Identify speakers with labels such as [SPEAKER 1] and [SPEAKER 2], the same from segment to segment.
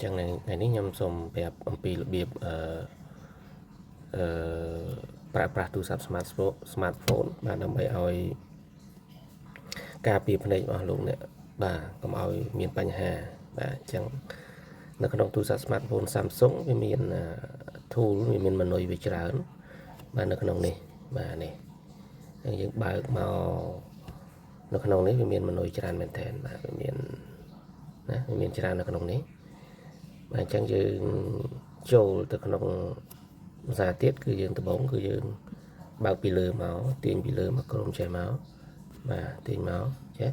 [SPEAKER 1] ចឹងថ្ងៃនេះខ្ញុំសូមប្រាប់អំពីរបៀបប្រើប្រាស់ទូរស័ព្ទ smartphone បាទដើម្បីឲ្យការពារភ្នែករបស់លោកអ្នកបាទកុំឲ្យមានបញ្ហាបាទអញ្ចឹងនៅក្នុងទូរស័ព្ទ smartphone Samsung វាមាន tool វាមាន menu វាច្រើនបាទនៅក្នុងនេះបាទនេះហើយយើងបើកមកនៅក្នុងនេះវាមាន menu ច្រើនមែនទែនបាទវាមានណាវាមានច្រើននៅក្នុងនេះបាទអញ្ចឹងយើងចូលទៅក្នុងភាសាទៀតគឺយើងដំបូងគឺយើងបើកពីលើមកទាញពីលើមកក្រុមចេះមកបាទទាញមកចេះ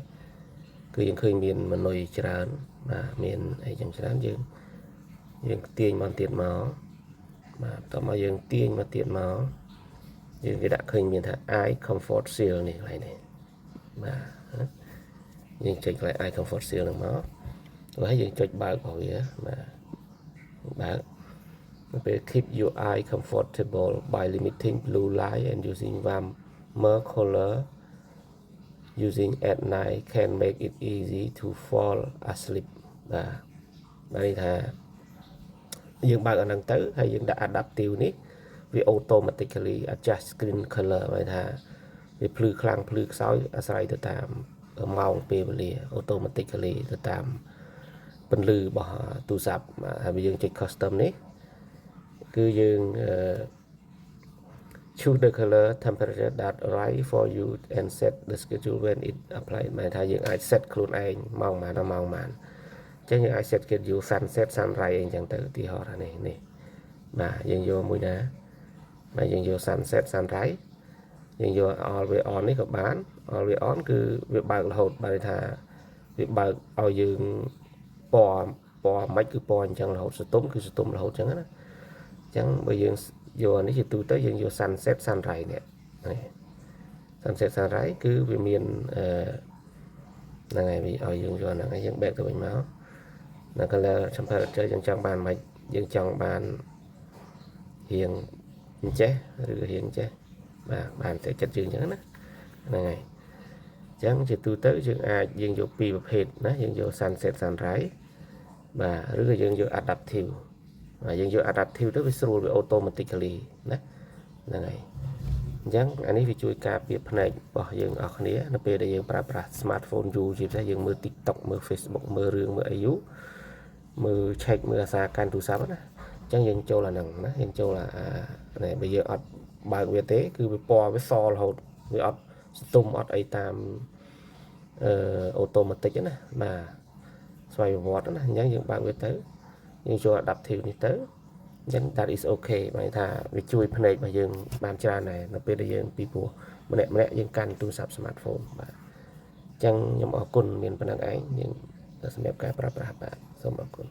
[SPEAKER 1] គឺយើងឃើញមាន menu ច្រើនបាទមានអីចឹងច្រើនយើងទាញមកទៀតមកបាទបន្តមកយើងទាញមកទៀតមកយើងគេដាក់ឃើញមានថា eye comfort seal នេះកន្លែងនេះបាទយើងចុចកន្លែង eye comfort seal ហ្នឹងមកហើយយើងចុចបើករបស់វាបាទបើកពេល keep your eye comfortable by limiting blue light and using warmer color using at night can make it easy to fall asleep បាទនេះថាយើងបើកអាហ្នឹងទៅហើយយើងដាក់ adaptive នេះវា automatically adjust screen color ហៅថាវាភ្លឺខ្លាំងភ្លឺខ្សោយអាស្រ័យទៅតាមម៉ោងពេលវេលា automatically ទៅតាមពន្លឺរបស់ទូរស័ព្ទហើយយើងចុច custom នេះគឺយើង choose the color temperature that right for you and set the schedule when it apply หมายថាយើងអាច set ខ្លួនឯងម៉ោងប៉ុន្មានដល់ម៉ោងប៉ុន្មានអញ្ចឹងយើងអាច set schedule sunset sunrise អីចឹងទៅឧទាហរណ៍នេះបាទយើងយកមួយណាបាទយើងយក sunset sunrise យើងយក always on នេះក៏បាន always on គឺវាបើករហូតបើថាវាបើកឲ្យយើងពណ៌មិនគឺពណ៌អញ្ចឹងរហូតស្ទុំគឺស្ទុំរហូតអញ្ចឹងណាអញ្ចឹងបើយើងយកអានេះជាទូទៅយើងយក sunset sunrise នេះ sunset sunrise គឺវាមានហ្នឹងហើយវាឲ្យយើងយកហ្នឹងហើយយើង back ទៅវិញមកនៅ color temperature យើងចង់បានមិនយើងចង់បានរៀងអញ្ចេះឬរៀងចេះបាទបានតែចិត្តយើងអញ្ចឹងណាហ្នឹងហើយអញ្ចឹងជាទូទៅយើងយកពីរប្រភេទណាយើងយក sunset sunrise បាទឬក៏យើងយក adaptive យើងយក adaptive ទៅវាស្រួលវា automatically ណាហ្នឹងហើយអញ្ចឹងអានេះវាជួយការពារភ្នែករបស់យើងអស់គ្នានៅពេលដែលយើងប្រើប្រាស់ smartphone យូរជាពិសេសយើងមើល TikTok មើល Facebook មើលរឿងមើលអីយូរមើល check មើលអាសារកាន់ទូរស័ព្ទណាអញ្ចឹងយើងចូលអាហ្នឹងណាយើងចូលអាបើយើងអត់បើកវាទេគឺវាពណ៌វាសរហូតវាអត់ស្ទុំអត់អីតាមautomatic ណាបាទស្វ័យប្រវត្តិណាអញ្ចឹងយើងបើកវាទៅយើងចូល adaptive នេះទៅអញ្ចឹង that is okay ហមายថាវាជួយភ្នែករបស់យើងបានច្រើនដែរនៅពេលដែលយើងពីព្រោះម្នាក់យើងកាន់ទូរស័ព្ទ smartphone បាទអញ្ចឹងខ្ញុំអរគុណមានប៉ុណ្្នឹងឯងយើងសម្រាប់ការប្រើប្រាស់បាទសូមអរគុណ